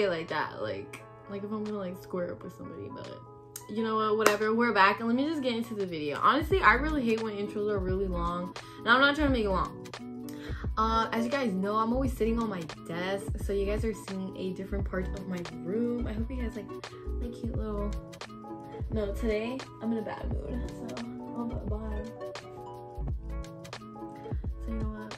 it like that, like if I'm gonna like square up with somebody. But you know what, whatever, we're back, and let me just get into the video. Honestly, I really hate when intros are really long, and I'm not trying to make it long. As you guys know, I'm always sitting on my desk, so you guys are seeing a different part of my room. I hope you guys like cute little... No, today I'm in a bad mood, so I'm bye. So you know what?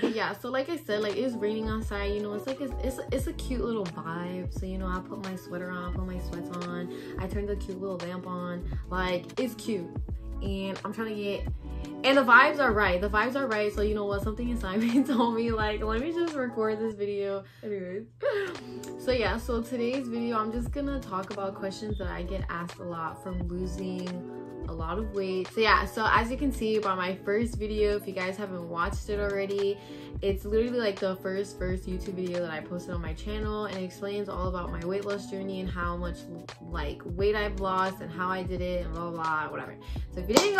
But yeah, so like I said, like it's raining outside, you know, it's like it's a cute little vibe. So you know, I put my sweater on, put my sweats on, I turned the cute little lamp on, like it's cute, and I'm trying to get... And the vibes are right. The vibes are right. So you know what? Something inside me told me like, let me just record this video. Anyways. So yeah, so today's video, I'm just gonna talk about questions that I get asked a lot from losing a lot of weight. So yeah, so as you can see by my first video, if you guys haven't watched it already, it's literally like the first YouTube video that I posted on my channel, and it explains all about my weight loss journey and how much like weight I've lost and how I did it and blah blah, blah whatever. So if you didn't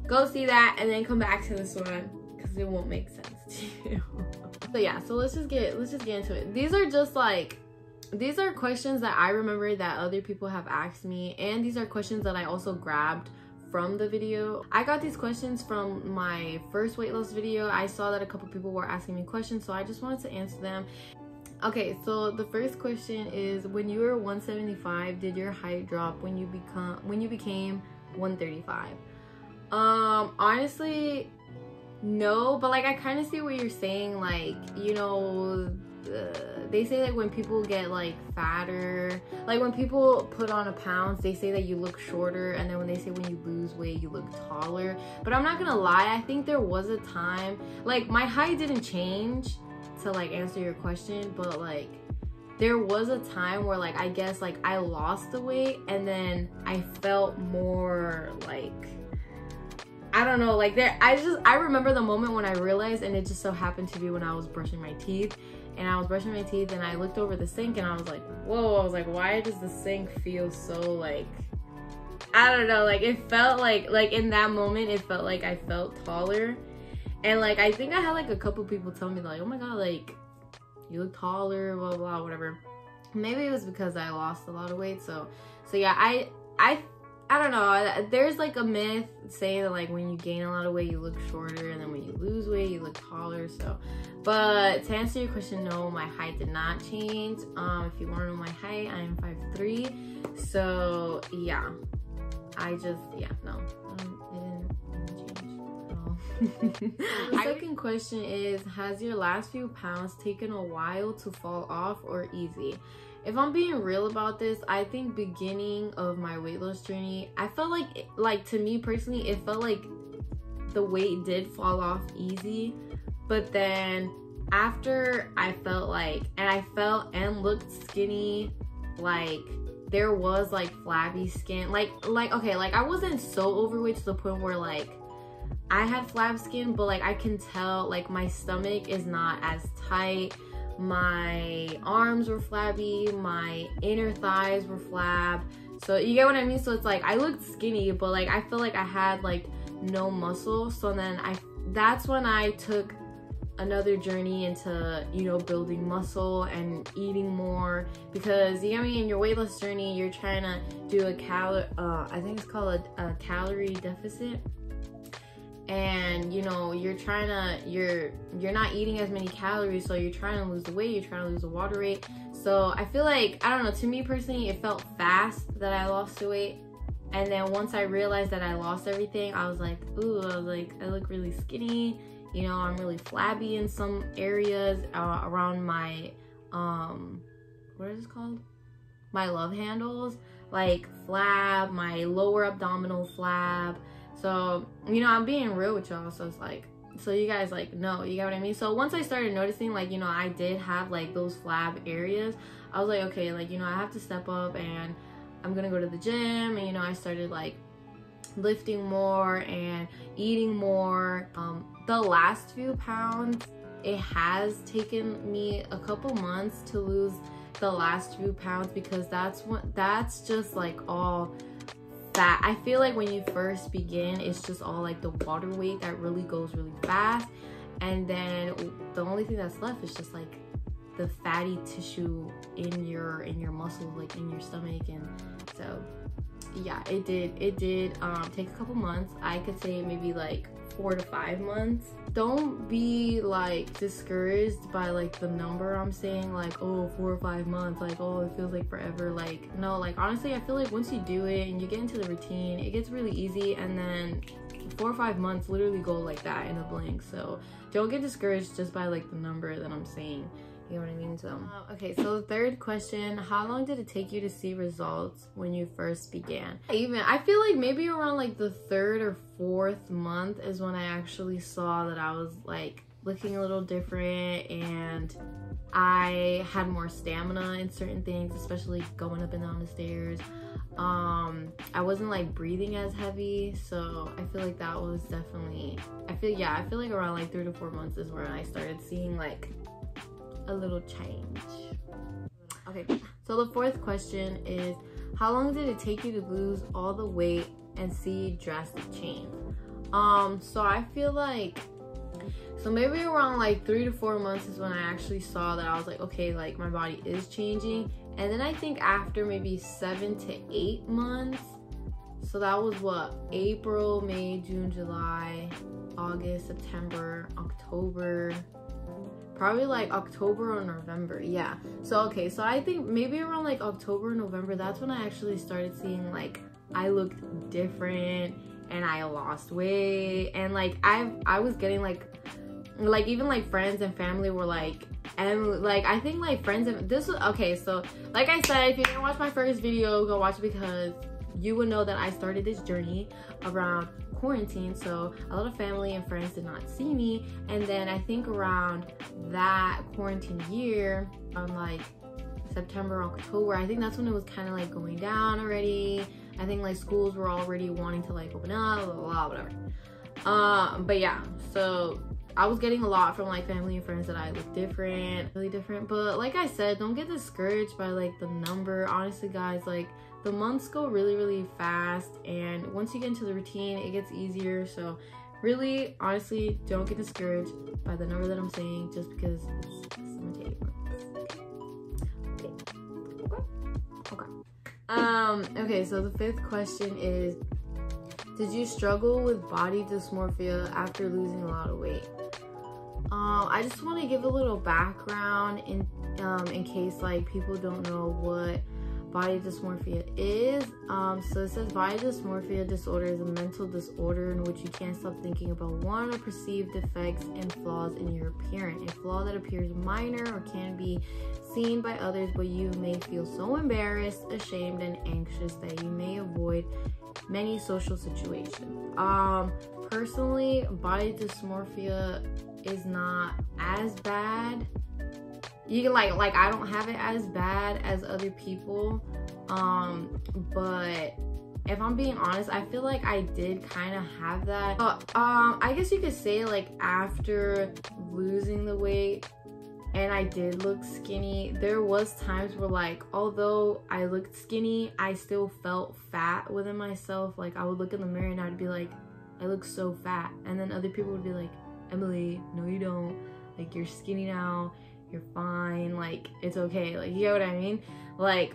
go see that and then come back to this one, because it won't make sense to you. So yeah, so let's just get into it. These are questions that I remember that other people have asked me, and these are questions that I also grabbed from the video. I got these questions from my first weight loss video. I saw that a couple people were asking me questions, so I just wanted to answer them. Okay, so the first question is, when you were 175, did your height drop when you became 135? Honestly, no, but like I kind of see what you're saying. Like, you know, they say like when people get like fatter, like when people put on a pounds, they say that you look shorter, and then when they say when you lose weight, you look taller. But I'm not gonna lie, I think there was a time, like my height didn't change to like answer your question, but like there was a time where like I guess like I lost the weight, and then I felt more like, I don't know, like I remember the moment when I realized, and it just so happened to be when I was brushing my teeth. And I was brushing my teeth, and I looked over the sink, and I was like, whoa, I was like, why does the sink feel so like, I don't know, like it felt like in that moment, it felt like I felt taller. And like, I think I had like a couple people tell me like, oh my God, like you look taller, blah, blah, whatever. Maybe it was because I lost a lot of weight. So yeah, I don't know, there's like a myth saying that like when you gain a lot of weight you look shorter, and then when you lose weight you look taller. So, but to answer your question, no, my height did not change. If you want to know my height, I am 5'3". So yeah, no, it didn't change at all. The second question is, has your last few pounds taken a while to fall off or easy? If I'm being real about this, I think beginning of my weight loss journey, I felt like to me personally, it felt like the weight did fall off easy. But then after I felt like, and I felt and looked skinny, like there was like flabby skin, like okay, like I wasn't so overweight to the point where like I had flab skin, but like I can tell like my stomach is not as tight. My arms were flabby, my inner thighs were flab. So you get what I mean? So it's like I looked skinny, but like I feel like I had like no muscle. So then that's when I took another journey into, you know, building muscle and eating more, because you know what I mean, in your weight loss journey you're trying to do I think it's called a calorie deficit. And you know, you're not eating as many calories, so you're trying to lose the weight, you're trying to lose the water weight. So I feel like, I don't know, to me personally, it felt fast that I lost the weight. And then once I realized that I lost everything, I was like, ooh, I look really skinny. You know, I'm really flabby in some areas around my, what is it called? My love handles, like flab, my lower abdominal flab. So, you know, I'm being real with y'all, so it's like, so you guys like know, you get what I mean? So once I started noticing, like, you know, I did have like those flab areas, I was like, okay, like, you know, I have to step up and I'm gonna go to the gym. And, you know, I started like lifting more and eating more. The last few pounds, it has taken me a couple months to lose the last few pounds, because that's just like all fat. I feel like when you first begin, it's just all like the water weight that really goes really fast, and then the only thing that's left is just like the fatty tissue in your muscles, like in your stomach. And so yeah, it did take a couple months. I could say maybe like 4 to 5 months. Don't be like discouraged by like the number I'm saying, like, oh, 4 or 5 months, like, oh, it feels like forever. Like, no, like honestly, I feel like once you do it and you get into the routine, it gets really easy, and then 4 or 5 months literally go like that in a blink. So don't get discouraged just by like the number that I'm saying. You know what I mean? So okay, so the third question, how long did it take you to see results when you first began? I feel like maybe around like the 3rd or 4th month is when I actually saw that I was like looking a little different, and I had more stamina in certain things, especially going up and down the stairs. I wasn't like breathing as heavy, so I feel like that was definitely, I feel like around like 3 to 4 months is where I started seeing like a little change. Okay, so the 4th question is, how long did it take you to lose all the weight and see drastic change? So I feel like, so maybe around like 3 to 4 months is when I actually saw that I was like, okay, like my body is changing. And then I think after maybe 7 to 8 months, so that was what, April, May, June, July, August, September, October, probably like October or November. Yeah, so okay, so I think maybe around like October, November, that's when I actually started seeing like I looked different and I lost weight, and like I was getting like even like friends and family were like, and like I think like friends and this was okay. So like I said, if you didn't watch my first video, go watch it, because you would know that I started this journey around quarantine. So a lot of family and friends did not see me, and then I think around that quarantine year, like September, October, I think that's when it was kind of like going down already. I think like schools were already wanting to like open up, blah, blah, blah, whatever. But yeah, so I was getting a lot from like family and friends that I look different, really different. But like I said, don't get discouraged by like the number. Honestly guys, like the months go really, really fast, and once you get into the routine, it gets easier. So really, honestly, don't get discouraged by the number that I'm saying just because it's 7 to 8 months. Okay, so the 5th question is, did you struggle with body dysmorphia after losing a lot of weight? I just want to give a little background in case like people don't know what body dysmorphia is. So it says body dysmorphia disorder is a mental disorder in which you can't stop thinking about one or perceived defects and flaws in your appearance. A flaw that appears minor or can be seen by others, but you may feel so embarrassed, ashamed, and anxious that you may avoid many social situations. Personally, body dysmorphia is not as bad. You can like I don't have it as bad as other people, but if I'm being honest, I feel like I did kind of have that. I guess you could say like after losing the weight and I did look skinny, there was times where like although I looked skinny, I still felt fat within myself. Like I would look in the mirror and I'd be like, I look so fat, and then other people would be like, Emily, no you don't, like you're skinny now, you're fine, like it's okay, like you know what I mean? Like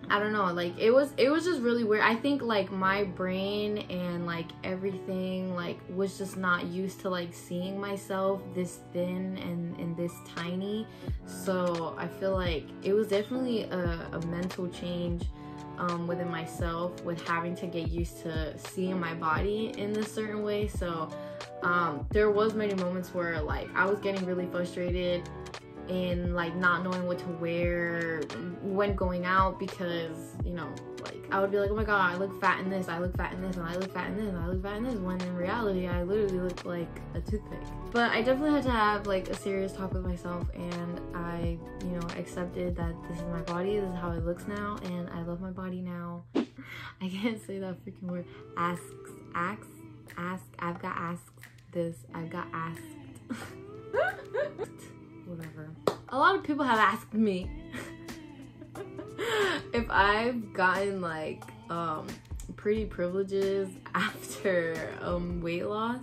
I don't know, like it was just really weird. I think like my brain and like everything like was just not used to like seeing myself this thin and this tiny. So I feel like it was definitely a mental change within myself, with having to get used to seeing my body in this certain way. So there was many moments where like I was getting really frustrated and like not knowing what to wear when going out, because you know, like I would be like, oh my god, I look fat in this, I look fat in this, and I look fat in this, and I look fat in this, when in reality I literally look like a toothpick. But I definitely had to have like a serious talk with myself, and I, you know, accepted that this is my body, this is how it looks now, and I love my body now. I can't say that freaking word. Ask, I've got asked this, I've got asked. Whatever. A lot of people have asked me if I've gotten like pretty privileges after weight loss.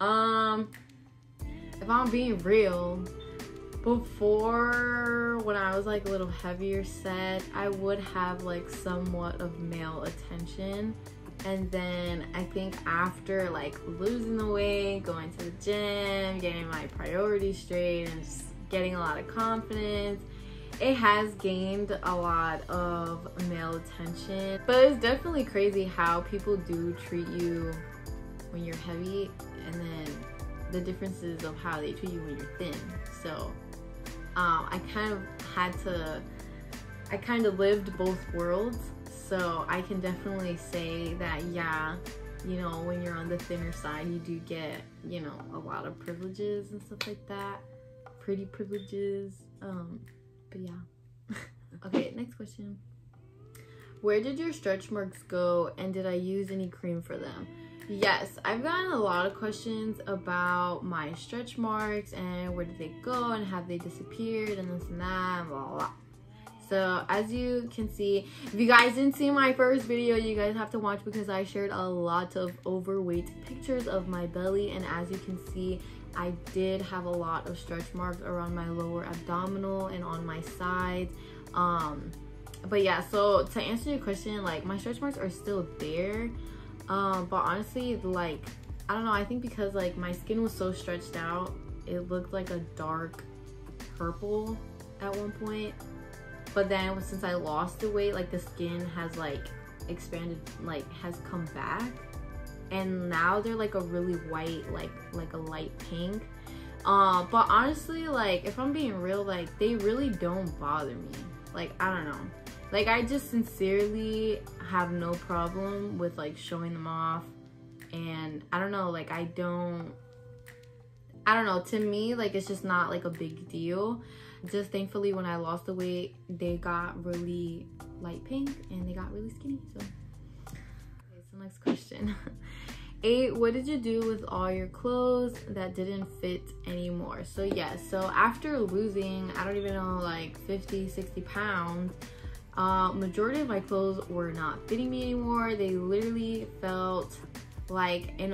If I'm being real, before, when I was like a little heavier set, I would have like somewhat of male attention. And then I think after like losing the weight, going to the gym, getting my priorities straight, and just getting a lot of confidence, it has gained a lot of male attention. But it's definitely crazy how people do treat you when you're heavy, and then the differences of how they treat you when you're thin. So I kind of lived both worlds. So I can definitely say that, yeah, you know, when you're on the thinner side, you do get, you know, a lot of privileges and stuff like that. Pretty privileges. But yeah. Okay, next question. Where did your stretch marks go, and did I use any cream for them? Yes, I've gotten a lot of questions about my stretch marks and where did they go and have they disappeared and this and that and blah, blah, blah. So as you can see, if you guys didn't see my first video, you guys have to watch, because I shared a lot of overweight pictures of my belly, and as you can see, I did have a lot of stretch marks around my lower abdominal and on my sides. But yeah, so to answer your question, like, my stretch marks are still there, but honestly, like, I don't know, I think because like my skin was so stretched out, it looked like a dark purple at one point. But then since I lost the weight, like the skin has like expanded, like has come back, and now they're like a really white, like a light pink. But honestly, like, if I'm being real, like, they really don't bother me. Like, I don't know, like, I just sincerely have no problem with like showing them off. And I don't know, like, I don't know, to me, like, it's just not like a big deal. Just thankfully, when I lost the weight, they got really light pink and they got really skinny. So okay, so next question. 8, what did you do with all your clothes that didn't fit anymore? So yes, so after losing, I don't even know, like 50, 60 pounds, majority of my clothes were not fitting me anymore. They literally felt like I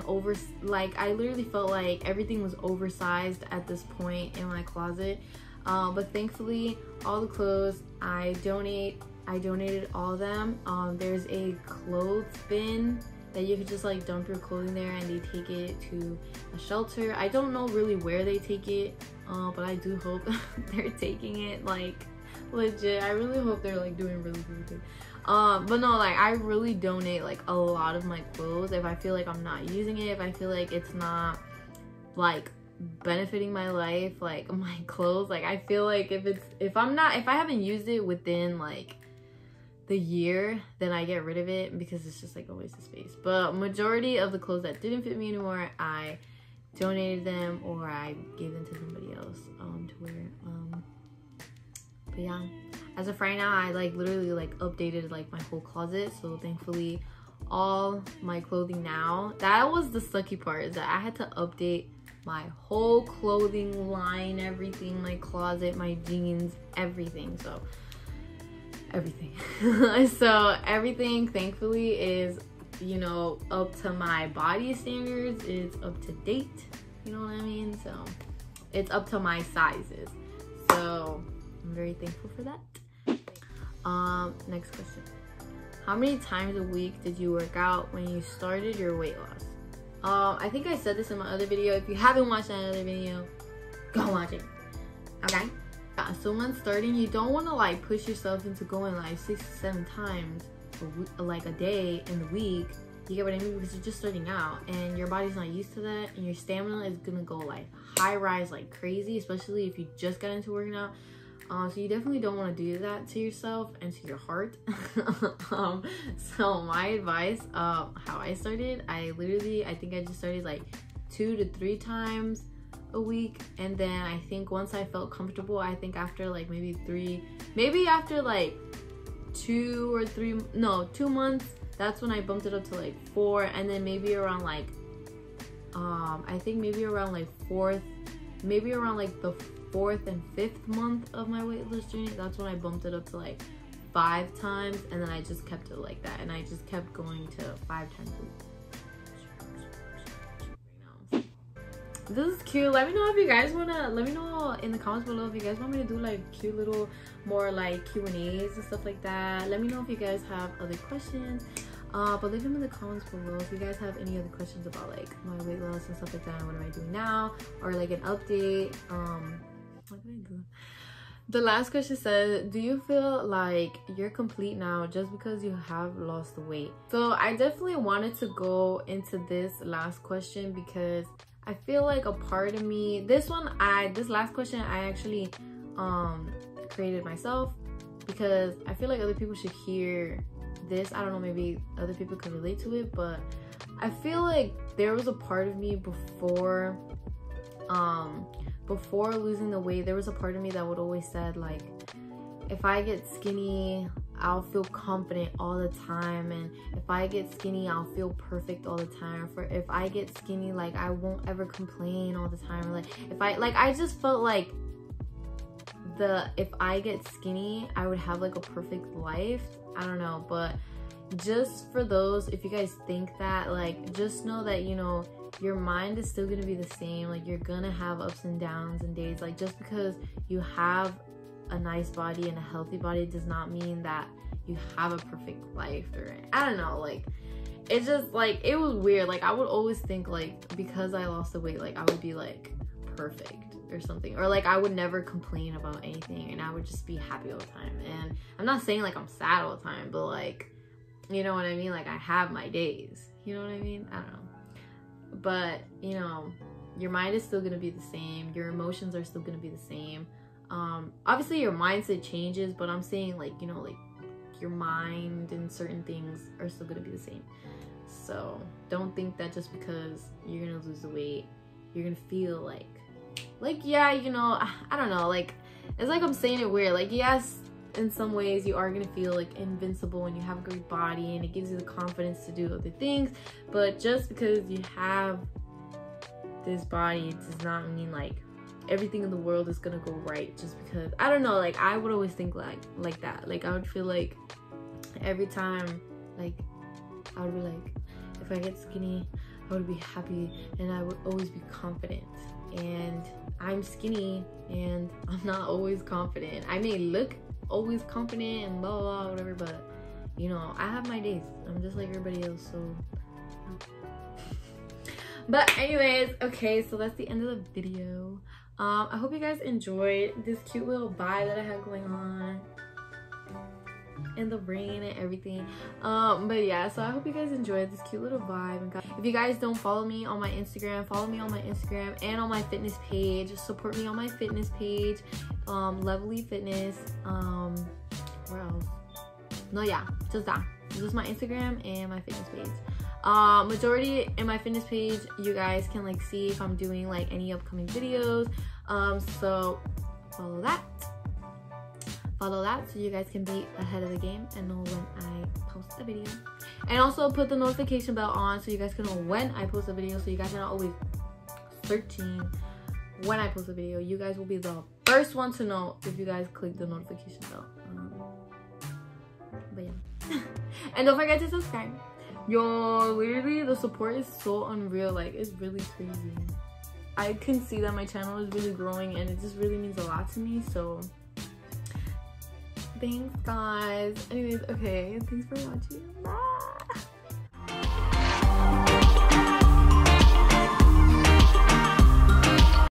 literally felt like everything was oversized at this point in my closet. But thankfully, all the clothes I donated all of them. There's a clothes bin that you could just like dump your clothing there, and they take it to a shelter. I don't know really where they take it, but I do hope they're taking it like legit. I really hope they're like doing really, really good. But no, like, I really donate like a lot of my clothes if I feel like I'm not using it, if I feel like it's not like benefiting my life, like my clothes. Like, I feel like if I haven't used it within like the year, then I get rid of it, because it's just like a waste of space. But majority of the clothes that didn't fit me anymore, I donated them or I gave them to somebody else to wear. But yeah, as of right now, I like literally like updated like my whole closet. So thankfully, all my clothing now, that was the sucky part, is that I had to update my whole clothing line, everything, my closet, my jeans, everything. So everything. So everything thankfully is, you know, up to my body standards. It's up to date, you know what I mean? So it's up to my sizes. So I'm very thankful for that. Next question. How many times a week did you work out when you started your weight loss? I think I said this in my other video. If you haven't watched that other video, go watch it. Okay? Yeah, so when starting, you don't want to like push yourself into going like 6 to 7 times like a day in the week. You get what I mean? Because you're just starting out and your body's not used to that, and your stamina is gonna go like high rise like crazy, especially if you just got into working out. So you definitely don't want to do that to yourself and to your heart. So my advice, how I started, I think I just started like 2 to 3 times a week, and then I think once I felt comfortable, I think after like after like 2 months, that's when I bumped it up to like 4, and then maybe around like I think maybe around like the 4th and 5th month of my weight loss journey, that's when I bumped it up to like 5 times, and then I just kept it like that, and I just kept going to 5 times a week. This is cute. Let me know if you guys wanna, let me know in the comments below if you guys want me to do like cute little more like Q&As and stuff like that. Let me know if you guys have other questions. But leave them in the comments below if you guys have any other questions about like my weight loss and stuff like that. What am I doing now, or like an update. What did I do? The last question says, do you feel like you're complete now just because you have lost the weight? So I definitely wanted to go into this last question because I feel like a part of me, this last question I actually created myself, because I feel like other people should hear this. I don't know, maybe other people could relate to it, but I feel like there was a part of me before losing the weight, there was a part of me that would always said like, if I get skinny, I'll feel confident all the time, and if I get skinny, I'll feel perfect all the time. For if I get skinny, like I won't ever complain all the time. Like if I just felt like if I get skinny, I would have like a perfect life. I don't know, but just for those, if you guys think that, like, just know that, you know, your mind is still gonna be the same. Like, you're gonna have ups and downs and days. Like, just because you have a nice body and a healthy body does not mean that you have a perfect life. Or I don't know, like, it's just like, it was weird. Like, I would always think like, because I lost the weight, like I would be like perfect or something, or like I would never complain about anything and I would just be happy all the time. And I'm not saying like I'm sad all the time, but like, you know what I mean, like I have my days, you know what I mean? I don't know, but you know, your mind is still gonna be the same, your emotions are still gonna be the same. Obviously your mindset changes, but I'm saying like, you know, like your mind and certain things are still gonna be the same. So don't think that just because you're gonna lose the weight, you're gonna feel like yeah, you know, I don't know, like it's like I'm saying it weird. Like, yes, in some ways you are gonna feel like invincible and you have a great body and it gives you the confidence to do other things, but just because you have this body, it does not mean like everything in the world is gonna go right just because, I don't know, like I would always think like that. Like I would feel like every time, like I would be like, if I get skinny, I would be happy and I would always be confident. And I'm skinny and I'm not always confident. I may look always confident and blah blah blah, whatever, but you know, I have my days. I'm just like everybody else, so but anyways, okay, so that's the end of the video. I hope you guys enjoyed this cute little vibe that I had going on in the rain and everything. But yeah, so I hope you guys enjoyed this cute little vibe. And if you guys don't follow me on my Instagram, follow me on my Instagram and on my fitness page. Support me on my fitness page, Lovely Fitness. Where else? No, yeah, just that. Just my Instagram and my fitness page. Majority in my fitness page, you guys can like see if I'm doing like any upcoming videos. So follow that so you guys can be ahead of the game and know when I post a video, and also put the notification bell on so you guys can know when I post a video, so you guys are not always searching when I post a video. You guys will be the first one to know if you guys click the notification bell. But yeah. And don't forget to subscribe. Yo, literally the support is so unreal. Like, it's really crazy. I can see that my channel is really growing and it just really means a lot to me. So thanks guys. Anyways, okay, thanks for watching. Bye.